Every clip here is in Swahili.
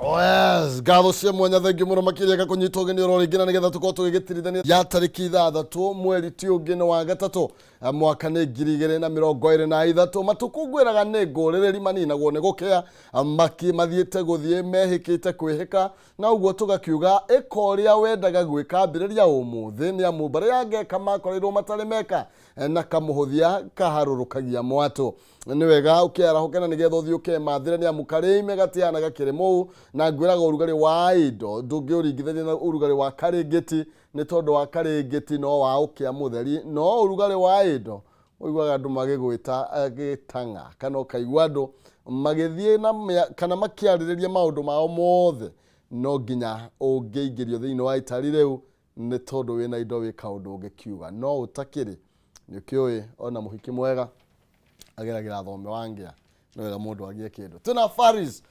Yes, gatho cia mwanya thengi muno makiriga kunyita ugeni oro ringi na nigetha tukorwo tugigitiritania ya tariki 6 mweri ti ungini wa gatatu mwaka ni 2023 matukungwiraga ni ngurĩrĩri maninagwo ni gukea mathiĩte guthie mehĩkĩte kwĩhĩka na uguo tugakiuga ĩkoria wendaga gwĩka mbĩrĩria ũmũthĩ ni amu mbere ya ngeka makorirwo matarĩ meka na kamuhuthia kaharũrũkagia mwatũ ni wega ũkĩarahũkena nigetha ũthiĩ ũkemathĩre ni amu karĩ megatiana gakĩrĩ mũu na ngwĩraga ũrugarĩ wa indo ndũngĩũringithania na ũrugarĩ wa karĩngĩti nĩ tondũ wa karĩngĩti no wa ũkĩa mũtheri no ũrugarĩ wa indo ũiguaga andũ magĩgwĩta gĩtang'a kana ũkaigua andũ magĩthiĩ na kana makĩarĩrĩria maũndũ mao mothe no nginya ũngĩingĩrio thĩinĩ wa itari rĩu nĩ tondũ wĩna indo wĩka ũndũ ũngĩkiuga no ũtakĩrĩ nĩ kĩũĩ ona mũhiki mwega ageragĩra thome wangĩa nĩ wega mũndũ agĩe kĩndũ tena Faris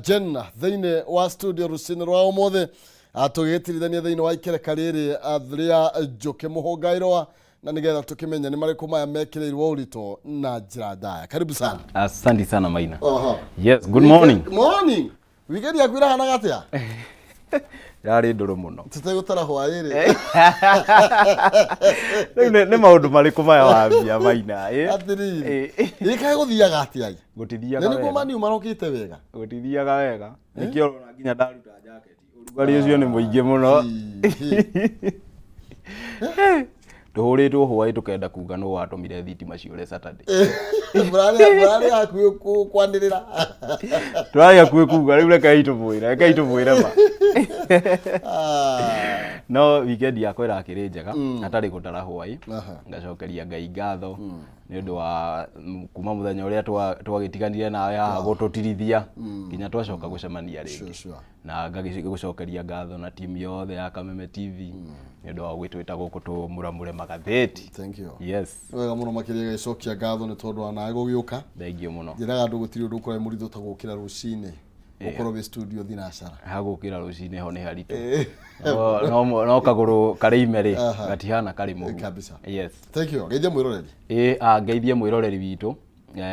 Jenna thĩinĩ wa studio rũcinĩ rwa ũmũthĩ tũgĩgĩtirithania thĩinĩ wa ikereka rĩrĩ rĩa Njuki Muhunga Irua na nigetha tukimenya ni marĩkũ maya mekĩrĩirwo ũritũ na njĩra ndaya. Karibu sana. Asante sana Maina. Yes, good morning. Good morning. Wikendi yaku irahana gatia? Yarĩ ndũrũ mũno. Tũtegũtara hwaĩ-rĩ. Nĩ maũndũ marĩkũ maya wambia Maina? Atĩrĩrĩ. Ikae gũthiaga atia? Gũtithiaga wega. Nĩ kumani marokĩte wega. Gũtithiaga wega. Nĩkĩo ũrona nginya ndaruta jaketi. Ũrugarĩ ũcio nĩ mũingĩ mũno. Tũhũrĩtwo hwaĩ tũkenda kuga no watũmire thitima ciũre Saturday. Mũrarĩ hakuhĩ kwanĩrĩra. Tũrarĩ hakuhĩ kuga rĩu rekei tũmwĩre ma. No weekend yakwa ĩrakĩrĩ njega hatarĩ gũtara hwaĩ ngacokeria Ngai ngatho nĩ ũndũ wa kuma mũthenya ũrĩa twagĩtiganire nawe haha gũtũtirithia nginya twacoka gũcemania rĩngĩ na ngagĩcokeria ngatho na timu yothe ya Kameme TV nĩ ũndũ wa gwĩtwĩta gũkũ tũmuramure magathĩti. Thank you. Yes. Wega mũno makĩria gĩcokia ngatho nĩ tondũ wa nawe gũgĩũka. Thengiũ mũno. Njĩraga andũ gũtirĩ ũndũ ũkorwo mũritũ ta gũkĩra rũcinĩ ũkorwo wĩ studio thinacara. Hagũkĩra rũcinĩ ho nĩ haritũ. No kagũrũ karĩ ime-rĩ gatihana karĩ mũhu. Kabisa. Yes. Thank you. Geithia mwĩroreri. Ngeithie mwĩroreri witũ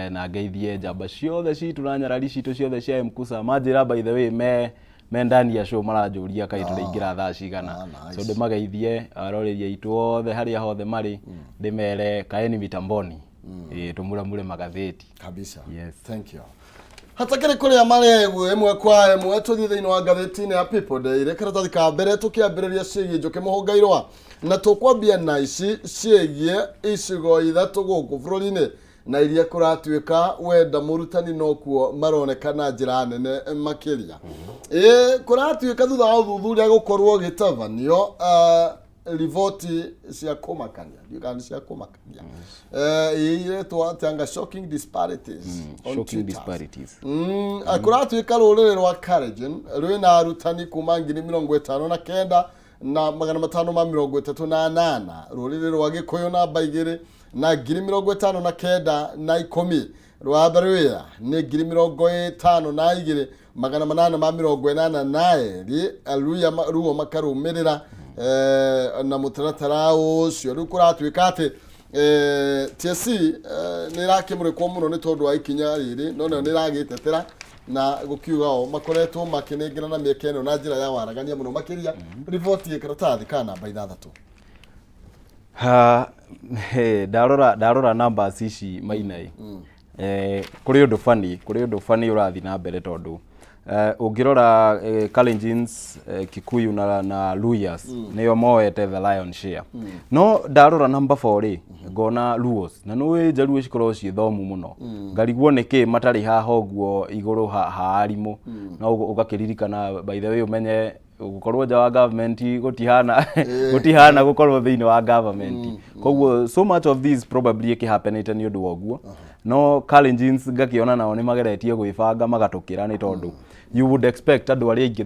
na ngeithie njamba ciothe citũ na nyarari citũ ciothe cia Mkusa manjĩra by the way me ndani ya show maranjũria kaĩ tũraingĩra thaa cigana so ndĩmageithie aroreri aitũ othe harĩa hothe marĩ ndĩmere kaeni mitamboni tũmuramure magathĩti. Kabisa. Yes. Thank you. Hatakĩrĩ kũrĩa marĩ ĩmwe kwa ĩmwe tũthiĩ thĩinĩ wa ngathĩti-inĩ ya People Day karatathi ka mbere tũkĩambĩrĩria ciĩgiĩ Njuki Muhunga Irua na tũkwambia na ici ciĩgiĩ icigo ithatũ gũkũ bũrũri-inĩ na iria kũratuĩka wenda mũrutani no kuo maronekana njĩra nene makĩria. Kũratuĩka thutha wa ũthuthuria gũkorwo gĩtabanio rivoti cia kũmakania ndikani cia kũmakania iretwo atanga shocking disparities kũratuĩka rũrĩrĩ rwa Kalenjin rwĩna arutani kuma 59 na 538 rũrĩrĩ rwa Gĩkũyũ namba 2 na 59 na 10 rwa Baruya nĩ 52 882 ruo makarũmĩrĩra na mũtaratara ũcio rĩu kũratuĩka atĩ TSC nĩ ĩrakĩmũrĩkwo mũno nĩ tondũ wa ikinya rĩrĩ no nĩ ĩragĩtetera na gũkiuga o makoretwo makĩnengera na mĩeke ĩno na njĩra ya waragania mũno makĩria riboti karatathi ka namba 6 ndarora numbers ici Maina kũrĩ ũndũ funny ũrathi na mbere tondũ ũngĩrora Kalenjins Kikuyu na Luyas nĩo moete the lion share no ndarora number 4 ngona Luos na nĩ njaruo cikorwo ciĩ thomu mũno ngarigwo nĩkĩ matarĩ haha ũguo igũrũ ha arimũ no ũgakĩririkana by the way ũmenye gũkorwo nja wa government gũtihana gũkorwo thĩinĩ wa government koguo so much of this probably ĩkĩhappenĩte nĩ ũndũ wa ũguo no Kalenjins ngakĩona nao nĩ mageretie gwĩbanga magatũkĩra nĩ tondũ you would expect andũ arĩa aingĩ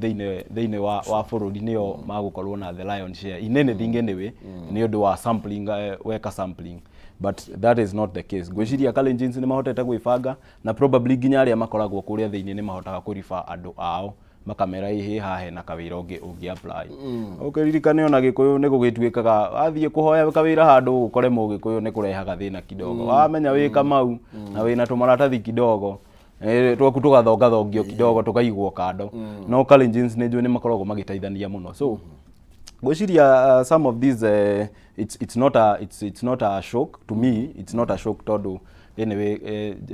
thĩinĩ wa bũrũri nĩo magũkorwo na the lion share inene thingi nĩwe nĩ ũndũ wa sampling weka sampling but that is not the case. Gwĩciria Kalenjins nĩ mahotete gwĩbanga na probably nginya arĩa makoragwo kũrĩa thĩinĩ nĩ mahotaga kũriba andũ ao makamera ihe hahe na kawĩra ũngĩ apply. Ũkĩririkane ona Gĩkũyũ nĩ gũgĩtuĩkaga athiĩ kũhoya kawĩra handũ ũkore Mũgĩkũyũ nĩ kũrehaga thĩna kidogo wamenya wĩ Kamau na wĩna tũmaratathi kidogo twaku tugathongio kidogo tukaigwo kando no Kalenjins nĩ njũĩ nĩ makoragwo magĩteithania mũno so gwĩciria some of these it's not a shock to me, it's not a shock tondũ anyway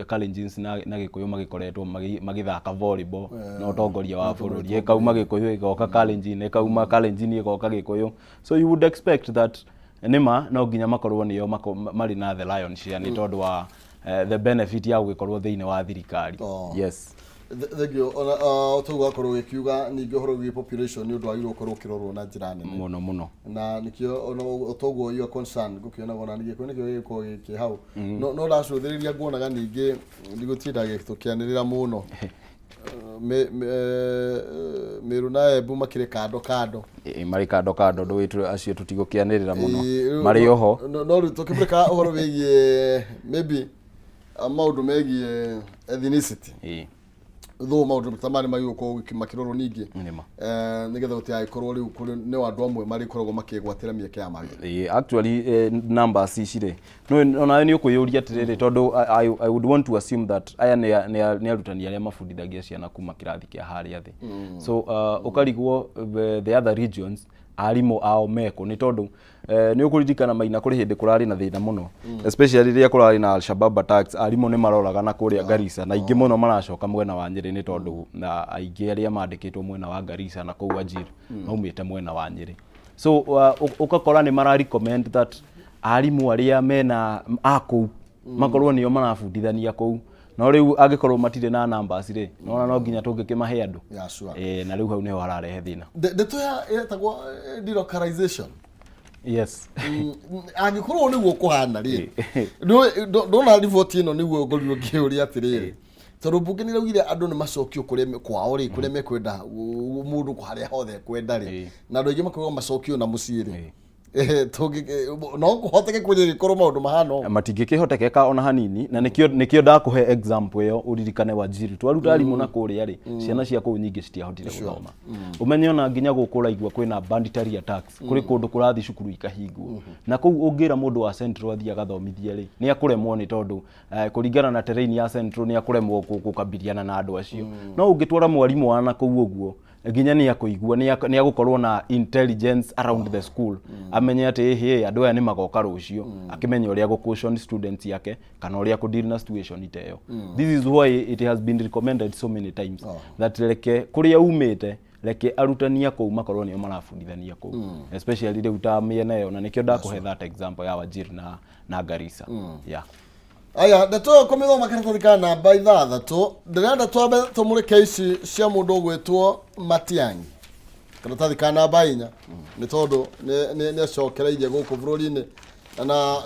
Kalenjins na Gĩkũyũ magĩkoretwo magĩthaka volleyball no ũtongoria wa bũrũri ĩkauma Gĩkũyũ ĩgoka Kalenjin ĩkauma Kalenjin ĩgoka Gĩkũyũ so you would expect that nĩma no nginya makorwo nĩo marĩ na the lion share nĩ tondũ wa the benefit ya gũgĩkorwo thĩinĩ wa thirikari. Yes. Thank you. Otuga korwo gĩkiuga ningĩ ũhoro wĩ population nĩ ũndũ wagĩrĩirwo gũkorwo ũkĩrorwo na njĩra nene mũno na nĩkĩo otuga your concern gũkĩona ona nĩgĩkũyũ nĩkĩo gĩkorwo gĩkĩ hau no ndacũthĩrĩria nguonaga ningĩ ndigũtinda gĩtũkĩanĩrĩra mũno Meru na Embu makĩrĩ kando marĩ kando ndũĩ acio tũtigũkĩanĩrĩra mũno marĩ oho no rĩu tũkĩmũrĩka ũhoro wĩgiĩ maybe maũndũ megiĩ ethnicity though maũndũ tamani magĩũko makĩrorwo ningĩ nĩgetha gũtigagĩkorwo rĩu kũrĩ nĩ andũ amwe marĩkoragwo makĩgwatĩra mĩeke ya mawĩra. Actually numbers ici rĩ ona nĩ ũkwĩyũria atĩrĩrĩ tondũ I would want to assume that aya nĩ arutani arĩa mabundithagia ciana kuma kĩrathi kĩa harĩa thĩ so ũkarigwo the other regions arimũ ao meko nĩ tondũ nĩ ũkũririkana Maina kũrĩ hĩndĩ kũrarĩ na thĩna mũno especially rĩrĩa kũrarĩ na Al-Shabaab attacks arimũ nĩ maroraga na kũrĩa Garissa na ingĩ mũno maracoka mwena wa Nyeri nĩ tondũ aingĩ arĩa mandĩkĩtwo mwena wa Garissa na kũu Wajir maumĩte mwena wa Nyeri so ũgakora nĩ mara recommend that arimũ arĩa mena akũu makorwo nĩo marabundithania kũu no rĩu angĩkorwo matirĩ na numbers rĩ no nginya tũngĩkĩmahe andũ na rĩu hau nĩho hararehe thĩna ndeto yetagwo delocalization. Yes. Angĩkorwo nĩguo kũhana rĩ ndona riboti ĩno nĩguo ngorirwo ngĩũria atĩrĩrĩ tondũ mbunge nĩ raugire andũ nĩ macokio kũrĩa kwao rĩ kũrĩa mekwenda mũndũ harĩa hothe kwenda rĩ na andũ aingĩ makorwo macokio na mũciĩ rĩ no kũhoteke kũgĩkorwo maũndũ mahana matingĩkĩhotekeka ona hanini na nĩkĩo ndakũhe example ĩyo ũririkane Wajir twaruta arimũ na kũrĩa rĩ ciana cia kũu nyingĩ citiahotire gũthoma ũmenye ona nginya gũkũ ũraigua kwĩna banditary attacks kũrĩ kũndũ kũrathi cukuru ikahingwo na kũu ũngĩra mũndũ wa Central athiĩ agathomithie rĩ nĩ akũremwo nĩ tondũ kũringana na terrain ya Central nĩ akũremwo gũkabiliana na andũ acio no ũngĩtwara mwarimũ wa na kũu ũguo nginya nĩ akũigua nĩ agũkorwo na intelligence around the school amenye atĩ andũ aya nĩ magoka rũciũ akimenya ũrĩa gũcaution students yake kana ũrĩa kũ deal na situation ta ĩyo. This is why it has been recommended so many times that reke kũrĩa umĩte reke arutania kũu makorwo nĩo marabundithania kũu especially rĩu ta mĩena ĩyo na nĩkĩo ndakũhe that example ya Wajir na Garissa. Aya ndeto komithoma karatathi ka namba 6 ndĩrenda twambe tũmũrĩke ici cia mũndũ ũgwĩtwo Matiang'i karatathi ka namba 4 nĩ tondũ nĩ acokereirie gũkũ bũrũri-inĩ na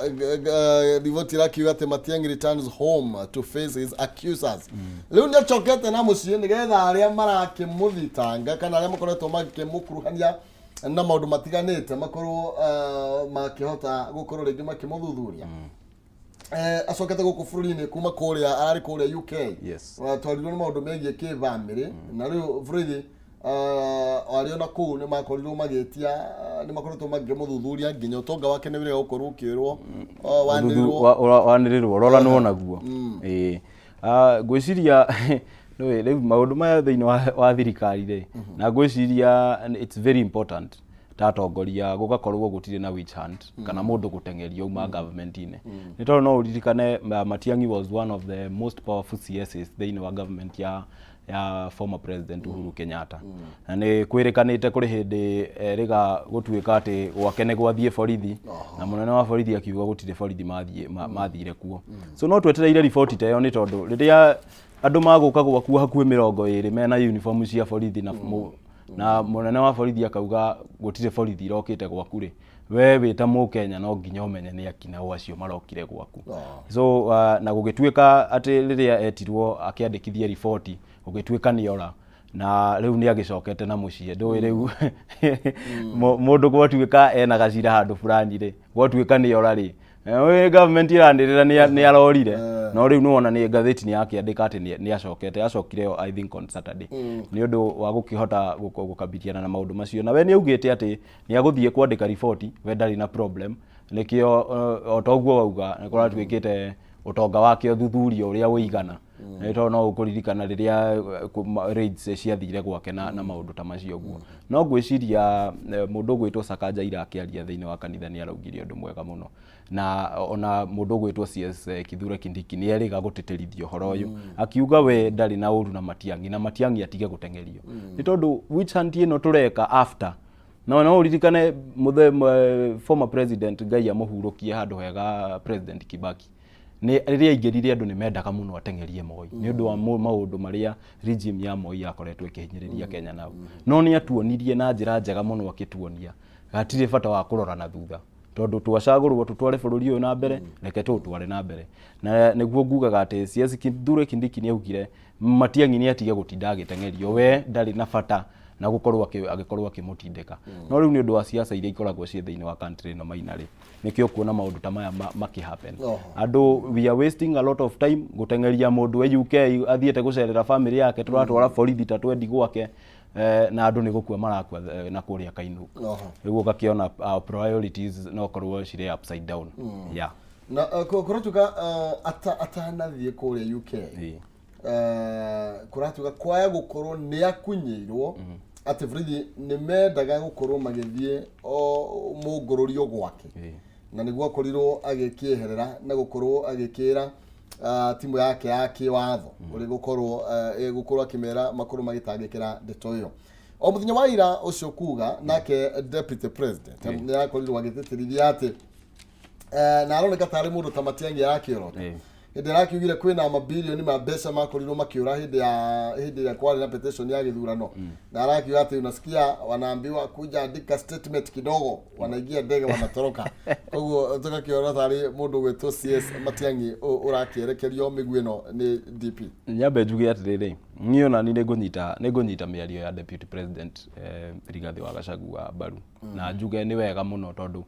riboti ĩrakiuga atĩ Matiang'i returns home to face his accusers rĩu nĩ acokete na mũciĩ nĩgetha arĩa marakĩmũthitanga kana arĩa makoretwo makĩmũkuruhania na maũndũ matiganĩte makorwo makĩhota gũkorwo rĩngĩ makĩmũthuthuria acokete gũkũ bũrũri-inĩ kuma kũrĩa arĩ kũrĩa UK twarirwo nĩ maũndũ megiĩ kĩbamĩrĩ na rĩu bũrũri arĩ ona kũu nĩ makorirwo magĩtia nĩ makoretwo makĩmũthuthuria nginya ũtonga wake nĩ wĩrĩga gũkorwo ũkĩrwo wanĩrĩrwo roranwo naguo ngwĩciria rĩu maũndũ maya thĩinĩ wa thirikari rĩ na ngwĩciria it's very important tatongoria gũgakorwo gũtirĩ na witch hunt kana mũndũ gũtengerio uma government-inĩ nĩ tondũ no ũririkane Matiang'i was one of the most powerful CSs thĩinĩ wa government ya former president Uhuru Kenyatta na nĩ kwĩrĩkanĩte kũrĩ hĩndĩ rĩga gũtuĩka atĩ gwake nĩ gwathiĩ borithi na mũnene wa borithi akiuga gũtirĩ borithi mathire kuo so no twetereire riboti ta ĩyo nĩ tondũ rĩrĩa andũ magũka gwaku hakuhĩ 20 mena uniform cia borithi na mũnene wa borithi akauga gũtirĩ borithi irokĩte gwaku rĩ we wĩta Mũkenya no nginya ũmenye nĩ akina o acio marokire gwaku so na gũgĩtuĩka atĩ rĩrĩa etirwo akĩandĩkithie riboti gũgĩtuĩka nĩ ora na rĩu nĩ agĩcokete na mũciĩ ndũĩ rĩu mũndũ gwatuĩka ena gacira handũ fulani rĩ gwatuĩka nĩ ora rĩ government irandĩrĩra nĩ arorire no rĩu nĩ wona nĩ ngathĩti nĩ yakĩandĩka atĩ nĩ acokire I think on Saturday nĩ ũndũ wa gũkĩhota gũkabiliana na maũndũ macio na we nĩ augĩte atĩ nĩ agũthiĩ kwandĩka riboti we ndarĩ na problem nĩkĩo o ta ũguo wauga nĩ kũratuĩkĩte utonga wake uthuthurio uria wigana nito no ukuririkana riria raids ciathire gwake na maundu ta macio guo no gwiciria mundu gwitwo Sakaja ira akiaria thiini wa kanitha ni araugire undu mwega muno na ona mundu gwitwo CS Kithure Kindiki ni eriga gutiterithio horo uyu akiuga we ndari na uru na Matiang'i atige gutengerio ni tondu witch hunt ino tureka after no uririkane former president Ngai amuhurukie handu hega President Kibaki ni riria ingirire andu ni mendaga muno atengerie Moi ni undu wa maundu maria regime ya Moi yakoretwo ikihinyiriria Kenya nao no ni atuonirie na njira njega muno akituonia gatire bata wa kurora na thutha tondu twacagurwo tutware bururi uyu na mbere reke tutware na mbere na niguo ngugaga ati CS Kithure Kindiki ni augire Matiang'i ni atige gutinda agitengerio we ndari na bata na agikorwo akimutindika no riu ni undu wa siasa iria ikoragwo cie thiini wa country no Maina ri nikio kuona maundu ta maya makihappen andu we are wasting a lot of time gutengeria mundu we UK athiete gucerera family yake turatwara borithi ta twendi gwake na andu ni gukua marakua na kuria kainu riguo gakiona priorities no korwo cire upside down na kuratuka atanathie kuria UK kuratuka kwaya gukorwo ni akunyirwo ati borithi ni mendaga gukorwo magithie o mugururio gwake na niguo akorirwo agikieherera na gukorwo agikira timu yake ya kiwatho uri gukorwo akimera makuru magitangikira ndeto iyo o muthenya wa ira ucio kuga nake deputy president ni akorirwo agitetirithia ati na aroneka tari mundu ta Matiang'i yakirota hindi rakiugire kwina mabilioni ma mbeca makorirwo makiura hindi ya kwari na petition ya githurano na rakiuga ati unasikia wanaambiwa kuja andika statement kidogo wanaingia ndege wanatoroka koguo tukakiona tari mundu gwetwo CS Matiang'i urakierekerio miguino ni DP nyambe njuge atiriri niona ni ngunyita miario ya deputy president Rigathi wa Gachagua baru na njuge ni wega muno tondu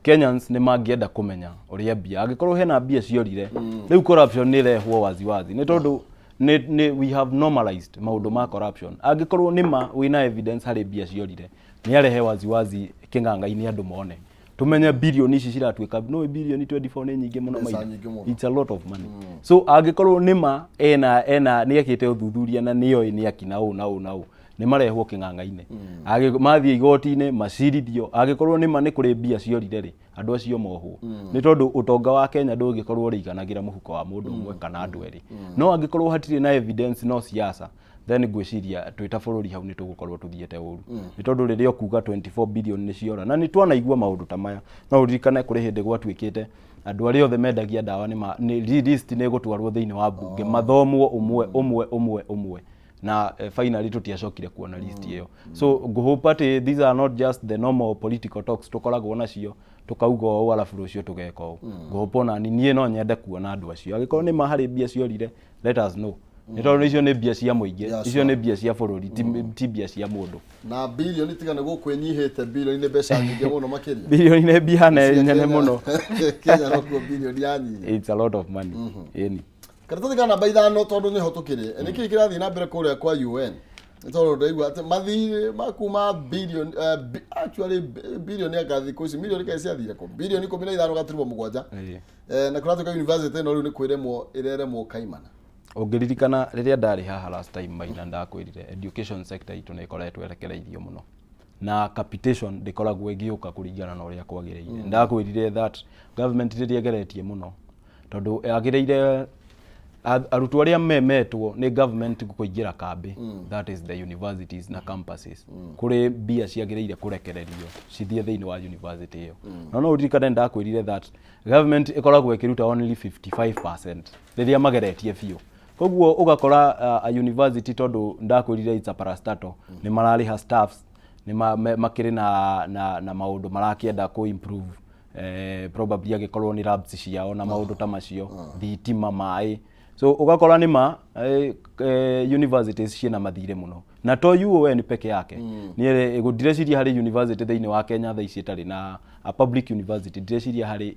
Kenyans ni mangienda kumenya uria bia agikorwo hena bia ciorire riu corruption ni rehwo wazi ni tondu we have normalized maundu ma corruption agikorwo nima wina evidence hari bia ciorire ni arehe wazi kinganga-ini andu mone tumenye bilioni ici ciratwika no bilioni 24 ni nyingi muno Maina it's a lot of money so agikorwo nima ena ni akite uthuthuria na niyo ni akina u ni marehwo kinganga-ini mathie igoti-ini macirithio agikorwo nima ni kuri bia ciorire ri andu acio mohwo ni tondu utonga wa Kenya ndungikorwo riganagira muhuko wa mundu umwe kana andu eri no agikorwo hatire na evidence no siasa then gwiciria twita bururi hau ni tugukorwo tuthiete uru ni tondu riria kuga 24 billion ni ciora na ni twanaigua maundu ta maya no uririkane kuri hindi gwatwikite andu aria othe mendagia dawa ni list ni gutwarwo thiini wa bunge mathomwo umwe na finally tutiacokire kuona list iyo so nguhope ati these are not just the normal political talks tukoragwo nacio tukauga o alafu rucio tugeka o nguhope na nie no nyende kuona andu acio agikorwo ni mahari bia ciorire let us know ni tondu icio ni bia cia muingi icio ni bia cia bururi ti bia cia mundu na bilioni tigane gukwenyihite bilioni ni mbeca nyingi muno makiria bilioni ni bia nene muno Kenya no ku bilioni yani it's a lot of money karatathi kana baithano tondu ni hotukire niki kirathi na mbere kuria kwa UN tondu ndaigua ati mathire makuma billion actually billion ya gathi kuici milioni ka ciathire ko bilioni 15 gatirwo mugwanja na kuratuka university no riu ni kwiremwo ireremwo kaimana ungiririkana riria ndari haha last time Maina ndakwirire education sector itu ni ikoretwo erekereirio muno na capitation ndikoragwo igiuka kuringana na uria kwagiriire ndakwirire that government riria geretie muno tondu agireire arutwo aria memetwo ni government kuingira kambi that is the universities na campuses kuri bia ciagireire kurekererio cithie thiini wa university iyo no uririkane ndakwirire that government ikoragwo ikiruta only 55% riria mageretie biu koguo ugakora a university tondu ndakwirire it's a parastatal ni marariha staffs ni makiri na maundu marakienda ku improve probably agikorwo ni labs ciao na maundu ta macio thitima mai so ugakora nima universities ciena mathire muno na to UN peke yake ni gudreciria hari university thiini wa Kenya tha ici itari na a public university dreciria hari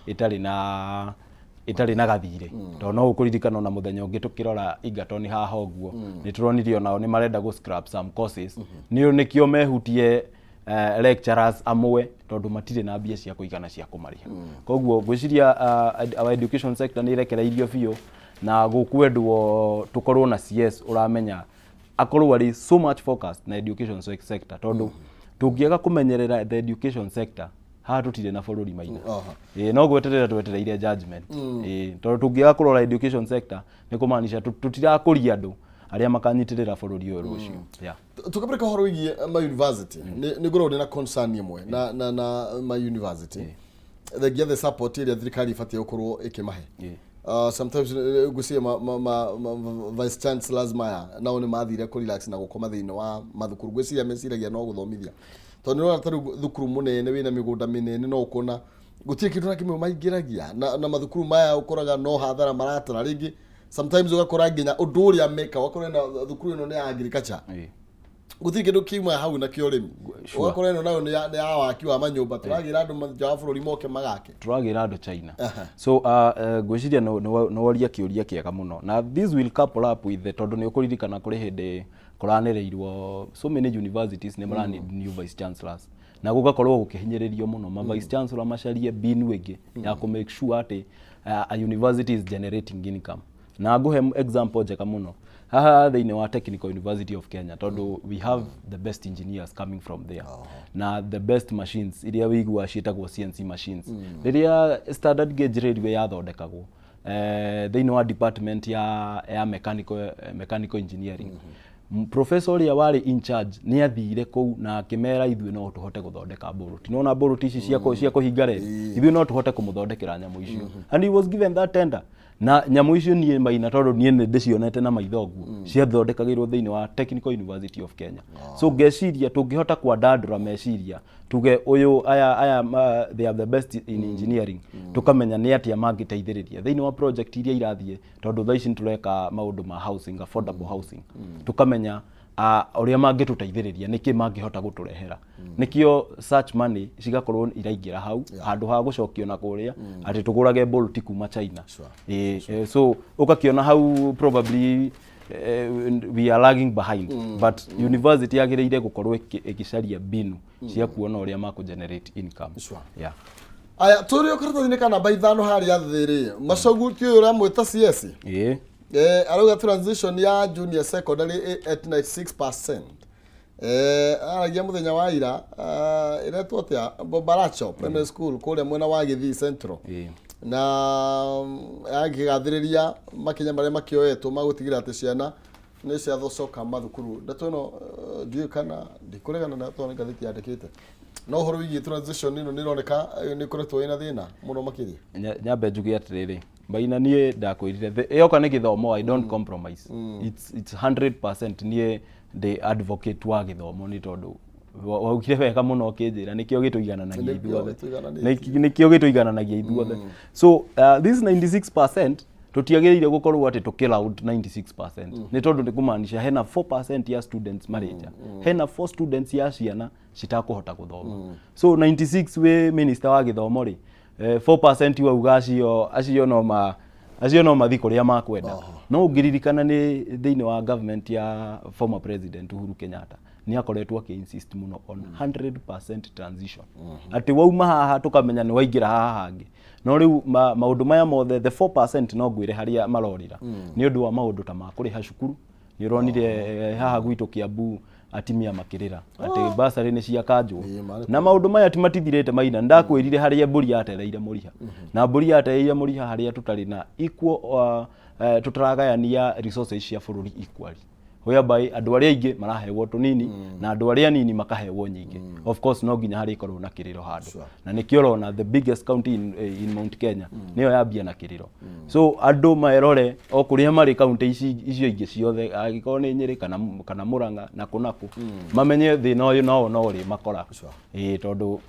itari na gathire to no ukuririkana na muthenya ungi tukirora Egerton haha oguo ni turonirio nao ni marenda go scrap some courses ni nikio mehutie lecturers amwe tondu matire na mbia cia kuigana cia kumariha koguo ngwiciria our education sector ni irekereirio biũ na gukwendwo tukorwo na CS uramenya akorwo ari so much focused na education sector tondu tungiega kumenyerera the education sector ha tutire na bururi Maina no gweterera twetereire judgment tondu tungiega kurora education sector ni kumaanisha tutirakuria andu aria makanyitirira bururi uyu rucio tukapeleka horo wigie ma university ni ngoro na concern imwe na ma university the support iria thirikari ibatie ukorwo ikimahe sometimes gucie vice chancellors maya nao ni mathire ku relax na gukoma thiini wa mathukuru gwiciria meciragia no guthomithia tondu no ataru thukuru munene wina migunda minene no ukona gutie kindu na kimwe maingiragia na mathukuru maya ukoraga no hathara maratara ringi sometimes ugakora nginya undu uria meka wakora na thukuru ino ni agriculture gutie kindu kimwe hau na kiorimi ugakora ino nayo ni ya waki wa manyumba turagira andu manja bururi moke magake turagira andu China so gwiciria no waria kiuria kiega muno na this will couple up with the tondu ni ukuririkana kuri hindi kuranireirwo so many universities ni marani new vice chancellors na gugakorwo gukihinyiririo muno ma vice chancellor macarie binu ingi ya ku make sure ati a university is generating income na nguhe example jeka muno haha thiini wa Technical University of Kenya tondu we have the best engineers coming from there na the best machines iria wigua cietagwo CNC machines riria standard gauge railway yathondekagwo thiini wa department ya mechanical engineering professor uria wari in charge ni athire kou na akimera ithuĩ no tuhote guthondeka boruti nona boruti ici cia kuhinga reli ithuĩ no tuhote kumuthondekera nyamu icio and he was given that tender na nyamu icio nie Maina tondu nie ndicionete na maithogu cia thondekagirwo thiini wa Technical University of Kenya so ngeciria tungihota kwandandura meciria tuge uyu aya they are the best in engineering tukamenya ni atia mangiteithiriria thiini wa project iria irathie tondu tha ici tureka maundu ma housing affordable housing tukamenya uria mangituteithiriria niki mangihota guturehera nikio search money cigakorwo iraingira hau handu ha gucokio na kuria ati tugurage bolt kuma China so ukakiona hau probably we are lagging behind but university yagireire gukorwo ikicaria binu cia kuona uria maku generate income aya turio karatathini kana baithano hari athiri macoguki uria mwita CS arauga transition ya junior secondary at 96%. Aragia muthenya wa ira iretwo atia Bobaracho Primary School kuria mwena wa Githii Central. Na agigathiriria makinya maria makioetwo magutigira ati ciana ni cia thocoka mathukuru ndatono ndiyo kana ndikuregana na twana ngathiti yandikite no horo wigi transition ino nironeka ni kuretwo ina thina muno makiria nyambe njugi atiriri Maina nie ndakwirire yoka ni githomo I don't compromise it's 100% nie the advocate wa githomo ni tondu waukire wega muno kinjira nikio gituigananagia ithuothe so this 96% tutiagirire gukorwo ati tukila out 96% ni tondu ni kumaanisha hena 4% ya students marija hena 4 students ya ciana citakuhota guthoma so 96 we minister wa githomo ri 4% wa ugacio acio no mathi kuria makwenda no ungiririkana ni thiini wa government ya former president Uhuru Kenyatta ni akoretwo akiinsist muno on 100% transition ati wauma haha tukamenya ni waingira haha hangi no riu maundu maya mothe the 4% no ngwire haria marorira ni undu wa maundu ta makuriha cukuru ni uronire haha gwitu Kiambu atimia makirira ati basari ni cia kanjwo na maundu maya ti matithirite Maina ndakwirire haria mburi yatereire muriha na mburi yatereire muriha haria tutari na equal tutaragayania resources cia bururi equally whereby andu aria ingi maraheo tunini na andu aria nini makaheo nyingi of course no nginya hari ikorwo na kiriro handu na nikio na the biggest county in Mount Kenya niyo yambia na kiriro so andu maerore o kuria mari county icio ingi ciothe agikorwo ni Nyeri kana Murang'a na kunaku mamenye thina uyu no ri makora tondu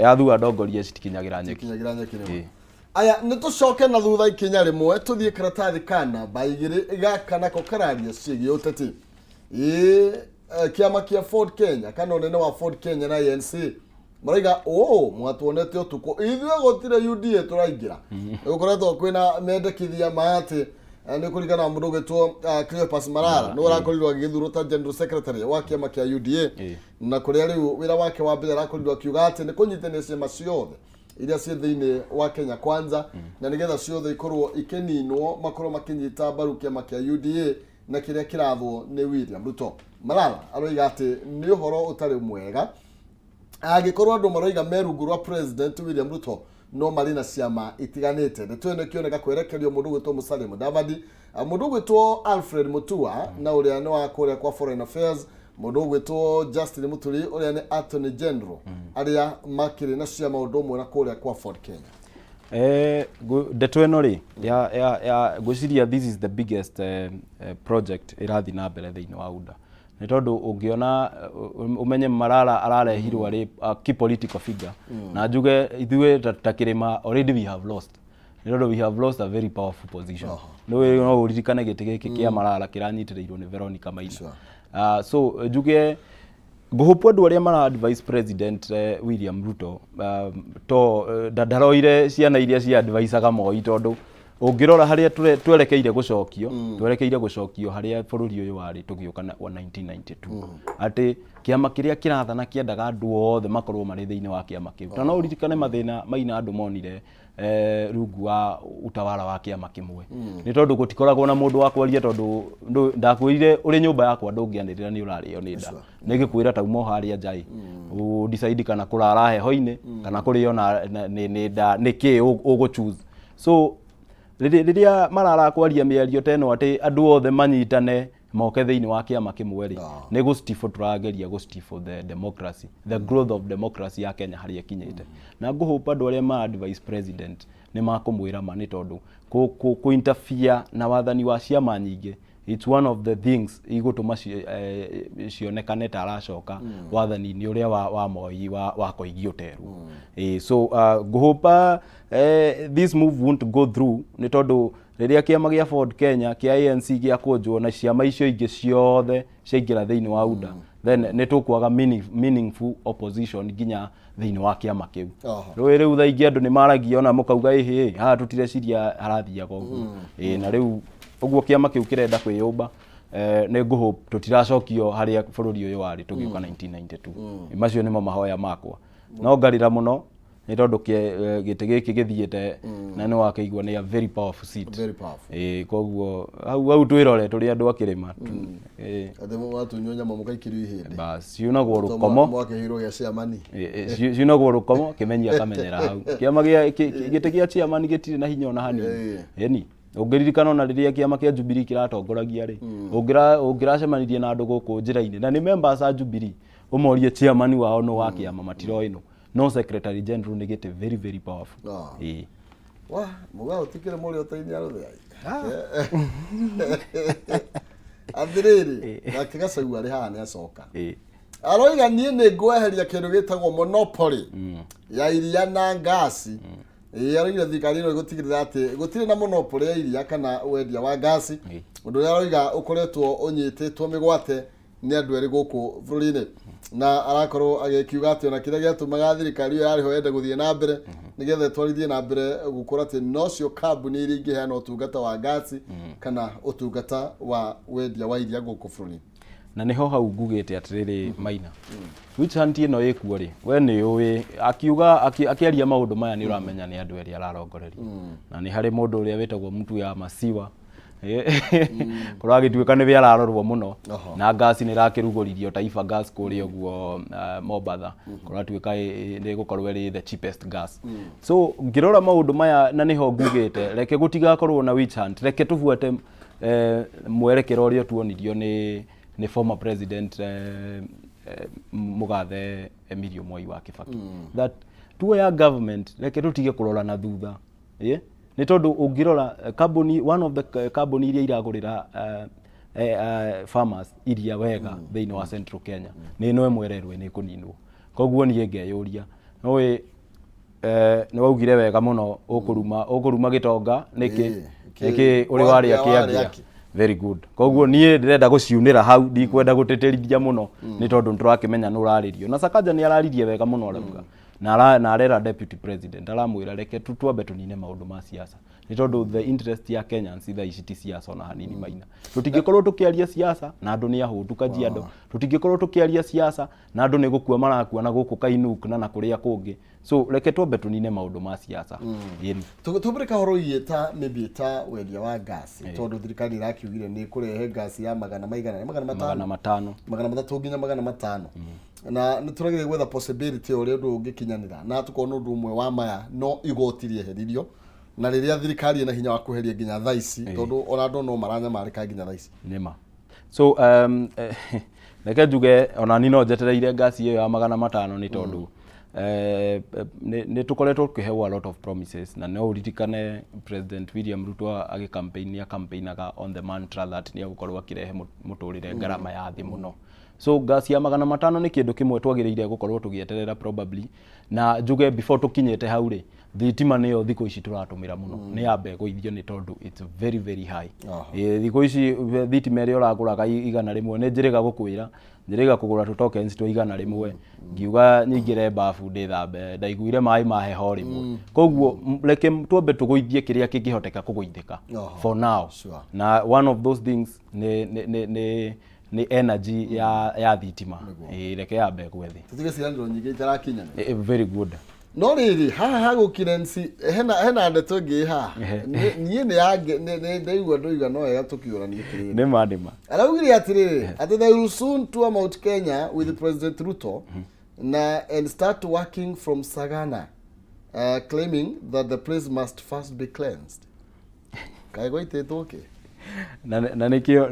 yathua ndongoria citikinyagira nyeki aya nitucoke na thutha ikinya rimwe tuthie karatathi kana baigire igaka nako kararia ciigi uteti kiama kia Ford Kenya kana unene wa Ford Kenya na ANC maraiga mwatuonete utuko ithwe gotire UDA turaingira ukoretwo kwina mendekithia maati nä kå ringana na må ndå å gä two Cleopas Malala nä warakorirwo agä thurwo ta general secretary wa kä ama kä a UDA na kå rä a rä u wä ra wake wa mbere arakorirwo akiuga atä nä kå nyitithania ciama ciothe iria ciä thä-inä wa Kenya Kwanza na nä getha ciothe ikorwo ikäninwo makorwo makänyita mbaru kä ama kä a UDA na kä rä a kä rathwo nä William Ruto. Malala aroiga atä nä å horo å tarä mwega agä korwo andå maroiga merungu rwa president William Ruto no marĩ na ciama itiganĩte. Ndeto ĩno ĩkĩoneka kwerekerio mũndũ gwĩtwo Musalia Mudavadi, mũndũ gwĩtwo Alfred Mutua na ũrĩa nĩ wa kũrĩa kwa foreign affairs, mũndũ gwĩtwo Justin Muturi ũrĩa nĩ attorney general, arĩa makĩrĩ na ciama ũndũ ũmwe na kũrĩa kwa Ford Kenya. Ndeto ĩno rĩ ya gwĩciria this is the biggest project ĩrathiĩ na mbere thĩinĩ wa UDA. Nĩ tondũ ũngĩona ũmenye Malala ararehirwo arĩ key political figure na njuge ithuĩ ta kĩrĩma already we have lost. Nĩ tondũ we have lost a very powerful position. No ũririkane gĩtĩ gĩkĩ kĩa Malala kĩranyitĩrĩirwo nĩ Veronica Maina. So njuge ngũhopu andũ arĩa mara advice president William Ruto to ndaroire ciana iria cia adviceaga Moi tondũ ũngĩrora harĩa twerekeire gũcokio harĩa bũrũri ũyũ warĩ tũgĩũka na 1992 atĩ kĩama kĩrĩa kĩrathana kĩendaga andũ othe makorwo marĩ thĩinĩ wa kĩama kĩu. Na no ũririkane mathĩna Maina andũ monire rungu wa utawala wa kĩama kĩmwe. Nĩ tondũ gũtikoragwo na mũndũ wa kwaria tondũ ndakwĩrire ũrĩ nyũmba yakwa ndũngĩanĩrĩra nĩ ũrarĩo nĩ nda. Nĩ gĩkwĩra tauma harĩa njai decide kana kũrara heho-inĩ kana kũrĩo nĩ nda nĩkĩ ũgũchoose. So rĩrĩa Malala kwaria mĩario teno atĩ andũ othe manyitane moke thĩinĩ wa kĩama kĩmwe rĩ nĩ gũstifo tũrageria gũstifo the democracy, the growth of democracy ya Kenya harĩa kinyĩte. Na ngũhopa andũ arĩa ma advice president nĩ makũmwĩra ma nĩ tondũ kũ-interfere na wathani wa ciama nyingĩ, it's one of the things igũtũma cionekane ta aracoka wathani-inĩ ũrĩa wa Moi wa kũigio teru. So ngũhopa this move won't go through nĩ tondũ rĩrĩa kĩama gĩa Ford Kenya kĩa ANC gĩa kũnjwo na ciama icio ingĩ ciothe ciaingĩra thĩinĩ wa UDA then nĩ tũkwaga meaningful opposition nginya thĩinĩ wa kĩama kĩu. Rĩu thaa ingĩ andũ nĩ maragia ona mũkauga haha tũtireciria harathiaga ũguo. Na rĩu ũguo kĩama kĩu kĩrenda kwĩyũmba nĩ ngũhope tũtiracokio harĩa bũrũri ũyũ warĩ tũgĩũka 1992. Macio nĩmo mahoya makwa. No ngarĩra mũno nĩ tondũ gĩtĩ gĩkĩ gĩthiĩte na nĩ wakĩigua nĩ a very powerful seat. Koguo hau twĩrore tũrĩ andũ a kĩrĩma. Watunywo nyama mũkaikĩrio ihĩndĩ. Bas ciunagwo rũkomo. Mwakĩhĩirwo gĩa ciamani. Ciunagwo rũkomo kĩmenya akamenyera hau. Kĩama gĩtĩ gĩa ciamani gĩtirĩ na hinya ona hanini. Eni ũngĩririkana ona rĩrĩa kĩama kĩa Jubilee kĩratongoragia rĩ ũngĩracemanirie na andũ gũkũ njĩra-inĩ na nĩ members a Jubilee ũmorie chairman wao no wa kĩama matiroĩ no no secretary general nĩ gĩtĩ very very powerful. Wa muga utikire muri otaini arothe athiriri gakigacagua ari haha ni acoka aroiga nie ni ngweheria kindu gitagwo monopoly ya iria na ngasi. Aroiga thikari no gutigirira ati gutire na monopoly ya iria kana wendia wa ngasi undu uria aroiga ukoretwo unyititwo migwate ni andu eri guku bururi-ini na arakorwo agikiuga ati ona kiria giatumaga thirikari iyo yariho yende guthie na mbere nigetha twarithie na mbere gukora ati nocio kambuni iria ingĩheana ũtungata wa ngasi kana ũtungata wa wendia wa iria guku bururi. Na niho hau ngugĩte atirĩrĩ Maina which hunt ĩno ĩkuo rĩ we nĩ ũĩ akiuga akĩaria maũndũ maya nĩ ũramenya nĩ andũ erĩ ararongoreria na nĩ harĩ mũndũ ũrĩa wĩtagwo mtu ya Masiwa kuragituĩka nĩ we ararorwo mũno na ngasi nĩ rakĩrugũririo Taifa gas kũrĩa ũguo Mombatha kuratuĩka nĩ gũkorwo ĩrĩ the cheapest gas. So ngĩrora maũndũ maya na niho ngugĩte reke gũtigakorwo na witch hunt, reke tũbuate mwerekero ũrĩa tuonirio nĩ former president Mugathe Emilio Moi wa Kibaki that tuoya government reke tũtige kũrora na thutha. Nĩ tondũ ũngĩrora company one of the company iria iragũrĩra farmers iria wega thĩinĩ wa Central Kenya nĩ ĩno ĩmwe ĩrerwo nĩ kũninwo. Koguo niĩ ngeyũria noĩ nĩ waugire wega mũno ũkũruma gĩtonga nĩkĩ ũrĩ warĩa kĩangia very good. Koguo niĩ ndĩrenda gũciunĩra hau ndikwenda gũtĩtĩrithia mũno nĩ tondũ nĩtũrakĩmenya nĩ ũrarĩrio na Sakaja nĩ araririe wega mũno arauga na arera deputy president aramwĩra reke twambe tũnine maũndũ ma siasa ni tondu the interest ya Kenyans tha ici ti siasa ona hanini Maina. Tutingikorwo tukiaria siasa na andu ni ahutu kajiado, tutingikorwo tukiaria siasa na andu ni gukua marakua na guku Kainuk na kuria kungi. So reke twambe tunine maundu ma siasa. Yeni tubirika horo yeta maybe ta wendia wa gas tondu thirikari irakiugire ni kurehe gas ya magana maigana magana matatu nginya magana matano na nituragire gwetha possibility uri undu ungikinyanira na tukona undu umwe wa maya no igotirie heririo na riria thirikari ina hinya wa kuheria nginya thaici tondu ona andu no maranya marika nginya thaici nima. So reke njuge ona ni no njetereire gas iyo ya magana matano ni tondu ne tukoretwo tukihewa a lot of promises na no uririkane President William Ruto campaignaga on the mantra that ni gukorwo akirehe muturire ngarama ya thi muno. So gas ya magana matano ni kindu kimwe twagiriire gukorwo tugieterera probably na njuge before tukinyete hau ri thitima niyo thiko ici turatumira muno ni ambe guithio ni tondu it's very very high. Thiko ici thitima ri uraguraga igana rimwe ni njiriga gukwira njiriga kugura tu tokens tu igana rimwe ngiuga nyingire bafu ndi thambe ndaiguire mai ma heho rimwe koguo reke twambe tuguithie kiria kingihoteka kuguithika for now. Na one of those things ni energy ya thitima reke yambe gwethi tutige ciraniro nyingi itarakinya very good. No riri haha gukirensi hena ndeto ngi ha nie ne yage ne ndaigua ndoiga no ega tukiura ni kiriri ne madima araugire atiriri ati they will soon tour Mount Kenya with President Ruto and start working from Sagana claiming that the place must first be cleansed. Kaigo itetoke na nikio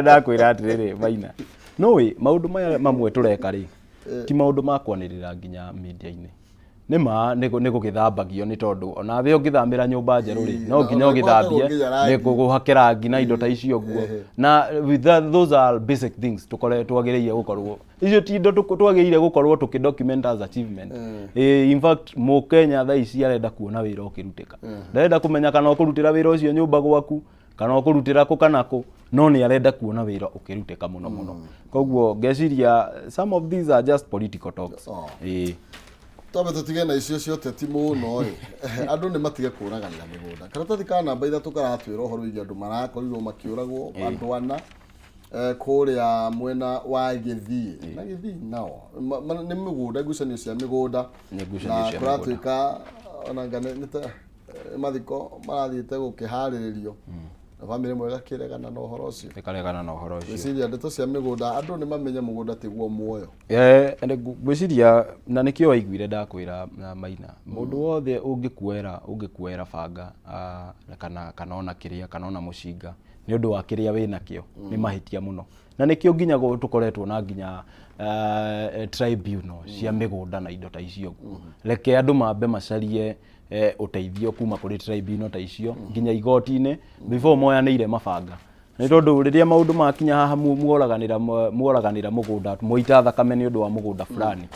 da kwira atiriri Maina no we maundu maya mamwe tureka ri ti maundu makwanirira nginya media-ini nima ni gugithambagio ni tondu ona we ungithamira nyumba njeru ri no nginya ugithambie ni guguhakira nginya indo ta icio guo na those are basic things tukore twagiriire gukorwo icio ti indo twagiriire gukorwo tukidocument as achievement. In fact mu Kenya tha ici arenda kuona wira ukirutika ndarenda kumenya kana ukurutira wira ucio nyumba gwaku kana ukurutira ku kanako no ni arenda kuona wira ukiruteka muno muno koguo ngeciria some of these are just political talks. Tobe tutige na icio ciote ti muno andu ni matige kuraganira migunda karatathi kana namba 3 karatwira horo igi andu marakorirwo makiuragwo andu ana kuria mwena wa Githii na Githii nao ni migunda ngucanio cia migunda na kuratwika ona ngane nita mathiko marathiite gukihariririo na family mwega kiregana no horo ucio ikaregana no horo ucio gwiciria ndeto cia migunda andu ni mamenye mugunda tiguo muoyo gwiciria na nikio waiguire ndakwira Maina mundu wothe ungikuera banga kana ona kiria kana ona mucinga ni undu wa kiria wina kio ni mahitia muno na nikio nginya tukoretwo na nginya tribunal cia migunda na indo ta icio reke andu mambe macarie uteithio kuma kuri tribunal ta icio nginya igoti-ini before moyanire mabanga ni tondu riria maundu makinya haha muoraganira mugunda muita thakame ni undu wa mugunda fulani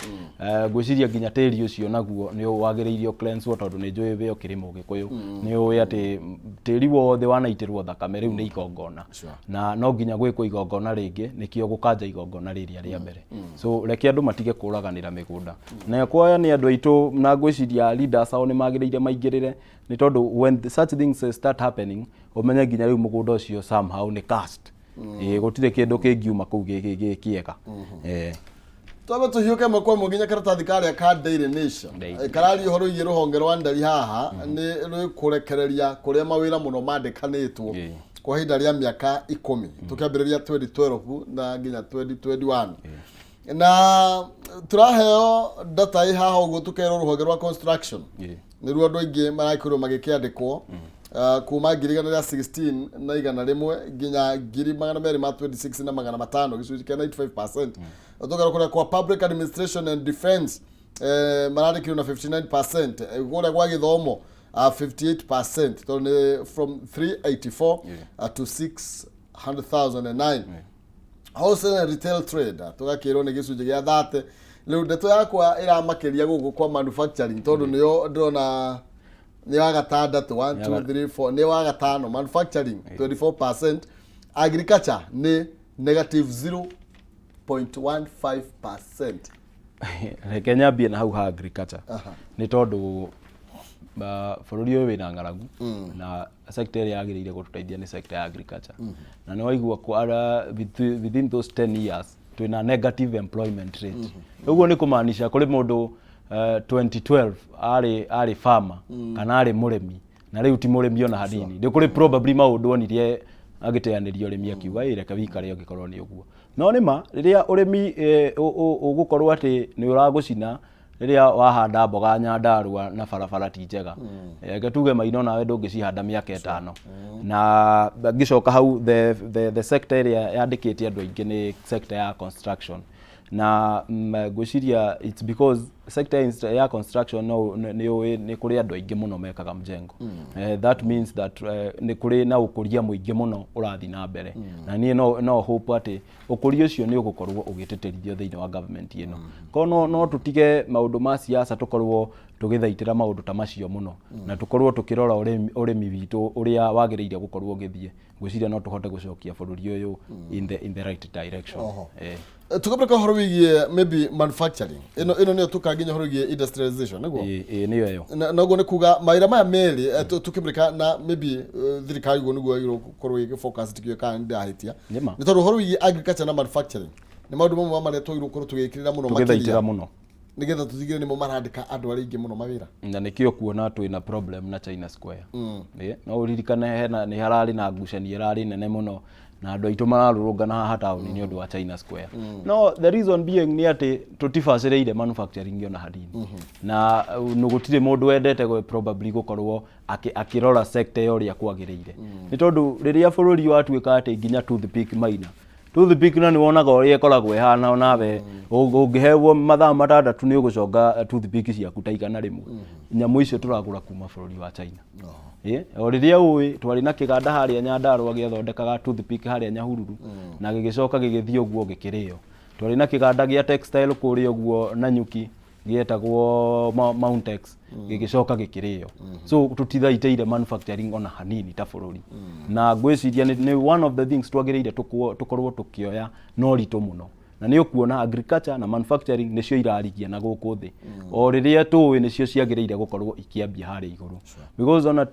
gwiciria nginya tiri ucio naguo ni wagiriirio cleanse tondu ni njui veo kirimo gikuyu ni uwi ati tiri wothe wanaitirwo thakame riu ni igongona na no nginya gwikwo igongona ringi nikio gukanja igongona riria ria mbere so reke andu matige kuraganira migunda na kwa ni andu aitu na gwiciria leaders ao ni magiriire maingirire ni tondu when such things start happening umenye nginya riu mugunda ucio somehow ni cast gutire kindu kingiuma kuu gikiega tobe tuhiuke makwa muginya karatathi karia ka Daily Nation karari horo igi ruhonge rwa ndari haha ni rukurekereria kuria mawira muno mandikanitwo kwa hinda ria miaka 10 tukiambiriria 2012 na nginya 2021 na turaheo data haha uguo tukero ruhonge rwa construction ni ruo andu aingi maraikirwo magikiandikwo kuma 2016 na igana rimwe nginya 2026 na magana matano gicunji kia 95%. Tugara kuria kwa public administration and defense marandikirwo na 59%, kuria kwa githomo 58%, so from 384 to 600,009. Wholesale and retail trade tugakirwo ni gicunji gia 30. Riu ndeto yakwa iramakiria guku kwa manufacturing tondu niyo ndona ni wa gatandatu 1 2 3 4 ni wa gatano manufacturing 24%, agriculture ni negative 0.15%. Kenya bia na hau ha agriculture ni tondu bũrũri ũyũ wĩna ng'aragu na sector ĩrĩa yagĩrĩire gũtũteithia nĩ sector ya agriculture na nĩ waigua within those 10 years twĩna negative employment rate ũguo nĩ kũmaanisha kũrĩ mũndũ 2012 arĩ farmer kana arĩ mũrĩmi na rĩu ti mũrĩmi ona hanini nĩ kũrĩ probably maũndũ onirie agĩteanĩria ũrĩmi akiuga reke wĩikare ũngĩkorwo nĩ ũguo no nĩma rĩrĩa ũrĩmi ũgũkorwo atĩ nĩ ũragũcina rĩrĩa wahanda mboga Nyandarua na barabara ti njega reke tuge Maina nawe ndũngĩcihanda mĩaka 5 na ngĩcoka hau the sector ĩrĩa yandĩkĩte andũ aingĩ nĩ sector ya construction na ngwĩciria it's because sector ya construction nĩ kũrĩ andũ aingĩ mũno mekaga mjengo that means that nĩ kũrĩ na ũkũria mũingĩ mũno ũrathi na mbere na niĩ no hope atĩ ũkũria ũcio nĩ ũgũkorwo ũgĩtĩtĩrithio thĩinĩ wa government ĩno kono no tũtige maũndũ ma siasa tũkorwo tũgĩthaitĩra maũndũ ta macio mũno na tũkorwo tũkĩrora ũrĩmi witũ ũrĩa wagĩrĩire gũkorwo ũgĩthiĩ ngwĩciria no tũhote gũcokia bũrũri ũyũ in the right direction tukapeleka horo wigie maybe manufacturing ino nĩyo tukanginya horo wigie industrialization nĩguo nĩyo yo naguo nĩ kuga maira maya merĩ tukipeleka na maybe thirikari guo nĩguo ĩgũkorwo ĩgĩfocus tikio kana ndahitia nĩ tondũ horo wigie agriculture na manufacturing nĩ maũndũ mamwe marĩa twagĩrĩirwo tũgĩkĩrĩra mũno makĩria mũno nigetha tuthigire nimo marandika andũ arĩa aingĩ mũno mawĩra na nĩkĩo kuona twĩna problem na China Square no uririkane nĩ hararĩ na ngucanio yararĩ nene mũno na andũ aitũ mararũrũngana haha taũni nĩ ũndũ wa China Square no the reason being nĩ atĩ tũtibacĩrĩire manufacturing ona hanini na gũtirĩ mũndũ wendete probably gũkorwo akĩrora sector ũrĩa kwagĩrĩire nĩ tondũ rĩrĩa bũrũri watuĩka atĩ nginya toothpick Maina toothpick na nĩ wonaga ũrĩa ĩkoragwo ĩhana onawe ũngĩheo mathaa 6 nĩ ũgũconga toothpick ciaku ta igana rĩmwe nyamũ icio tũragũra kuma bũrũri wa China o rĩrĩa ũĩ twarĩ na kĩganda harĩa Nyandarua gĩathondekaga toothpick harĩa Nyahururu na gĩgĩcoka gĩgĩthiĩ ũguo gĩkĩrĩo twarĩ na kĩganda gĩa textile kũrĩa ũguo na Njuki gĩetagwo Mountex gĩgĩcoka gĩkĩrĩo so tũtithaitĩire manufacturing ona hanini ta bũrũri na ngwĩciria nĩ one of the things twagĩrĩire tũkorwo tũkĩoya no ritũ mũno na nĩ ũkuona agriculture na manufacturing nĩcio irarigia na gũkũ thĩ o rĩrĩa tũĩ nĩcio ciagĩrĩire gũkorwo ikiambia harĩa igũrũ because on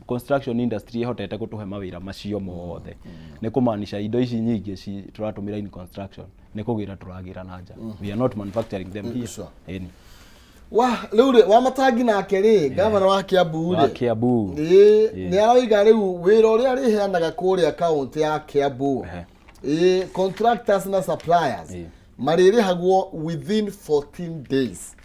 construction industry ihotete gũtũhe mawĩra macio mothe nĩ kũmaanisha indo ici nyingĩ tũratũmĩra in construction nĩ kũgĩra tũragĩra na nja we are not manufacturing them here rĩu wa matangi nake rĩ gavana wa Kiambu nĩ aroiga rĩu wĩra ũrĩa arĩheanaga kũrĩa kaunti ya Kiambu contractors na suppliers marĩrĩhagwo within 14 days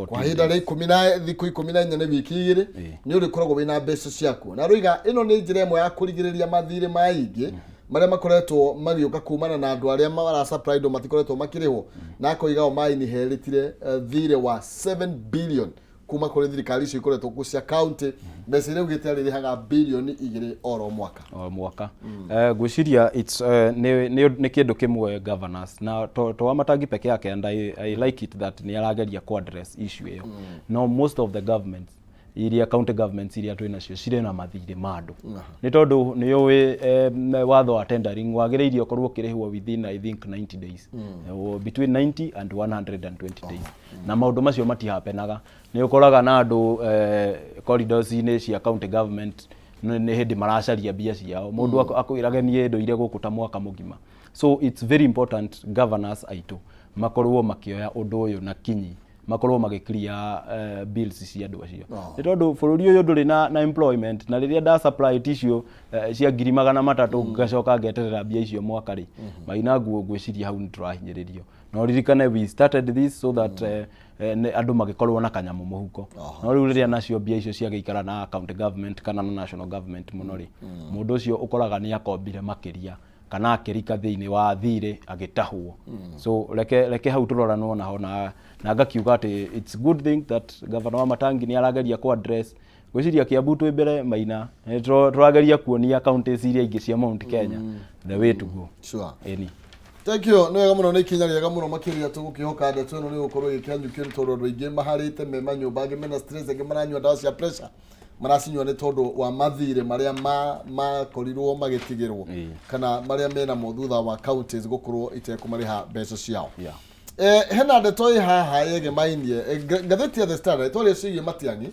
kwa ihinda rĩa 14 nĩ wiki igĩrĩ nĩ ũrĩkoragwo wĩna mbeca ciaku na roiga ĩno nĩ njĩra ĩmwe ya kũrigĩrĩria mathirĩ maingĩ marĩa makoretwo magĩũka kumana na andũ arĩa mara supply indo matikoretwo makĩrĩhwo na akoiga o mainherĩtire thirĩ wa 7 billion kuma kũrĩ thirikari icio ikoretwo cia county mbeca iria ugĩte arĩrĩhaga bilioni 2 oro mwaka ngwĩciria nĩ kĩndũ kĩmwe governors na to wa matangi peke yake and I like it that nĩ arageria ku address issue ĩyo no most of the governments iria county governments iria twĩ nacio cirĩ na mathirĩ ma andũ nĩ tondũ nĩ ũĩ watho wa tendering wagĩrĩirio korwo kĩrĩhwo within I think 90 days between 90 and 120 days na maũndũ macio matihapenaga nĩ ũkoraga na andũ corridors-inĩ cia county government nĩ hĩndĩ maracaria mbia ciao mũndũ akwĩrage niĩ ndũire gũkũ ta mwaka mũgima so it's very important governors aitũ makorwo makĩoya ũndũ ũyũ na kinyi makorwo magĩclear bills cia andũ acio nĩ tondũ bũrũri ũyũ ndũrĩ na employment na rĩrĩa da supply tissue cia 300,000 ngacoka ngeterera mbia icio mwaka rĩ Maina nguo ngwĩciria hau nĩ tũrahinyĩrĩrio no ririkane we started this so that andũ magĩkorwo na kanyamũ mũhuko no rĩu rĩrĩa nacio mbia icio ciagĩikara na county government kana na national government mũno rĩ mũndũ ũcio ũkoraga nĩ akombire makĩria kana akĩrika thĩinĩ wa thirĩ agĩtahwo so reke hau tũroranwo naho na ngakiuga atĩ it's good thing that governor wa Matangi nĩ arageria ku address gwĩciria Kiambu twĩ mbere Maina tũrageria kuonia counties iria ingĩ cia Mount Kenya the way to go thank you nĩ wega mũno nĩ ikinya rĩega mũno makĩria tũgũkĩhoka ndeto ĩno nĩ gũkorwo ĩkĩanjũkio nĩ tondũ andũ aingĩ maharĩte me manyũmba angĩ mena stress angĩ maranyua ndawa cia pressure maracinyua nĩ tondũ wa mathirĩ marĩa makorirwo magĩtigĩrwo kana marĩa mena mo thutha wa counties gũkorwo itekũmarĩha mbeca ciao hena ndeto haha yegemainie ngatheti ya The Standard twaria cigie Matiang'i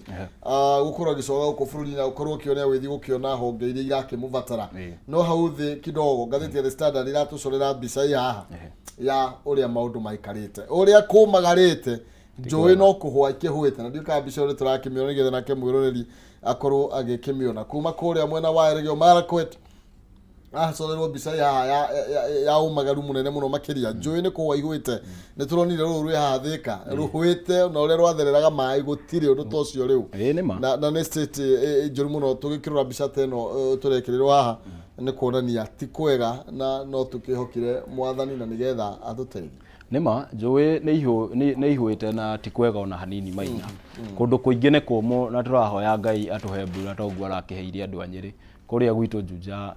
gukorwo gicoga guko bururi na gukorwo kionea withi gukiona honge iria irakimubatara no hau thi kidogo ngatheti ya The Standard iratucorera mbica haha ya uria maundu maikarite uria kumagarite njui no kuhwa ikihwite na ndiuka mbica uria turakimiona nigetha nake mwiroreri akorwo agikimiona kuma kuria mwena wa Elgeyo Marakwet acorerwo mbica ya umagaru munene muno makiria njui ni kuhwa igwite ni turonire ruru haha Thika ruhwite na uria rwathereraga mai gutire undu tocio riu na ni state njuru muno tugikirura mbica teno turekirirwo haha ni kuonania ti kwega na no tukihokire mwathani na nigetha atuteithie nima njui ni ihwite na ti kwega ona hanini Maina kundu kuingi ni kumu na turahoya Ngai atuhe mbura toguo arakiheire andu a Nyeri kuria gwitu Juja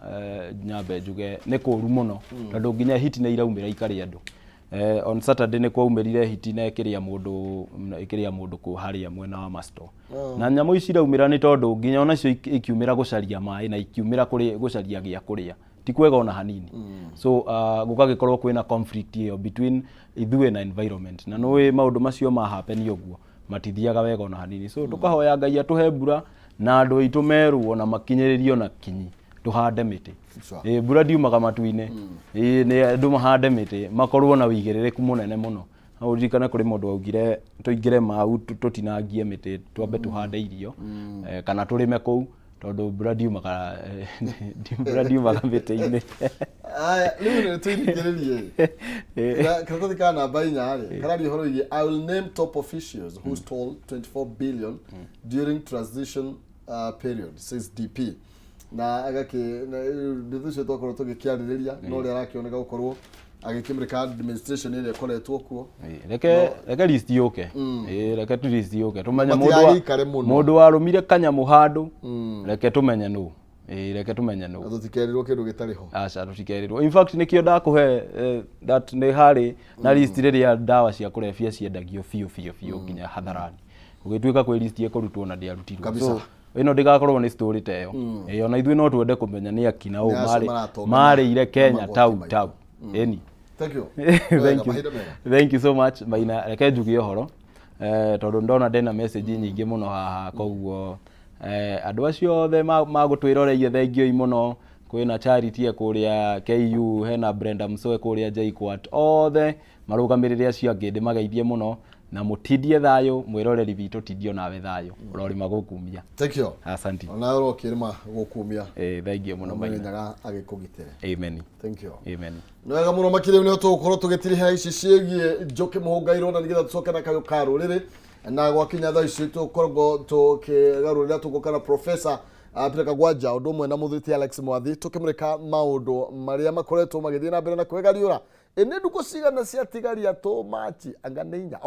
nyambe njuge ni kuru muno tondu nginya hiti ni iraumira ikari andu on Saturday ni kwaumirire hiti na ikiria mundu ku haria mwena wa Masto na nyamu ici iraumira ni tondu nginya ona cio ikiumira gucaria mai na ikiumira kuri gucaria gia kuria ti kwega ona hanini so gukagikorwo kwina conflict hiyo between ithuĩ na environment na no maundu macio ma happen uguo matithiaga wega ona hanini so tukahoya Ngai atuhe mbura na andu aitu meru ona makinyiririo na kinyi tuhande miti mbura ndiumaga matu-ine ni andu mahande miti makorwo na wigiririku munene muno aurikana kuri mundu augire tuingire mau tutinangie miti twambe tuhande irio kana turime kou tondu mbura ndiumaga miti-ine aya riu ni tuingiririe kana kana namba 4 kana ri horo igi I will name top officials who stole 24 billion during transition period says DP na agaki ndithucio twakorwo tugikiaririria no ri arakioneka gukorwo agikimrika administration ile koretwo kuo reke list yoke reke tu list yoke tumenya mundu warumire kanyamu handu reke tumenya nu reke tumenya nu tutikerirwo kindu gitariho aca tutikerirwo in fact nikio ndakuhe that ni hari na list riria dawa cia kurefia ciendagio fiu nginya hatharani ugituika kwi list ikurutwo na ndiarutirwo kabisa ino ndigakorwo ni story teyo ona ithuĩ no twende kumenya ni akina u mari ire Kenya tau eni thank you thank you so much Maina reke njugie horo tondu ndona ndena message nyingi muno haha koguo andu acio othe magutwiroreire thengio muno kwina Charity kuria KU hena Brenda Msoe kuria JKUAT othe marugamirire acio angi ndimageithie muno na mutidie thayo mwiroreri bitu tidio nawe thayo urori magukumia thank you asante ona urokirima gukumia thank you muno Maina agikugitire amen thank you amen nwega muno makire ni tugukorwo tugitiriha ici ciegie Njuki Muhunga Irua na nigetha tucoke na kayo karuriri na gwakinya thaa ici tukorwo tukigarurira tugukana professor Peter Kagwanja undu mwe na muthiti Alex Mwathi tukimurika maundu maria makoretwo magithii na mbere na kwega Riura ene nduko cigana cia tigaria to machi anga neinya